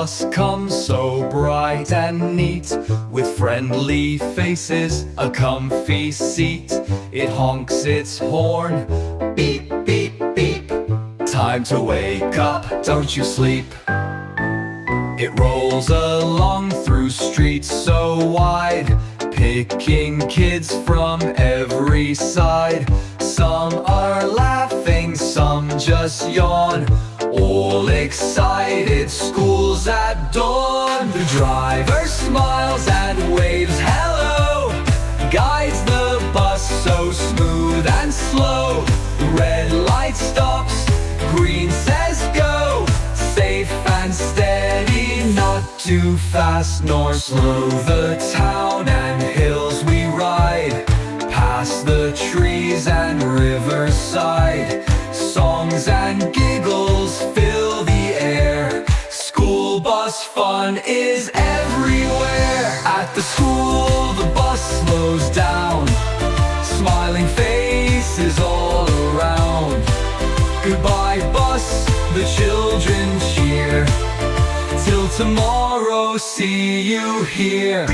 bus comes so bright and neat, with friendly faces, a comfy seat. It honks its horn, beep, beep, beep. Time to wake up, don't you sleep. It rolls along through streets so wide, picking kids from every side. Some are laughing, some just yawn, all excited, school's at dawn. The driver smiles and waves hello, guides the bus so smooth and slow. The red light stops, green says go, safe and steady, not too fast nor slow. The town and hills we ride, past the trees and riverside. Songs and giggles fill the air, school bus fun is everywhere. At the school the bus slows down, smiling faces all around. Goodbye bus, the children cheer, till tomorrow see you here.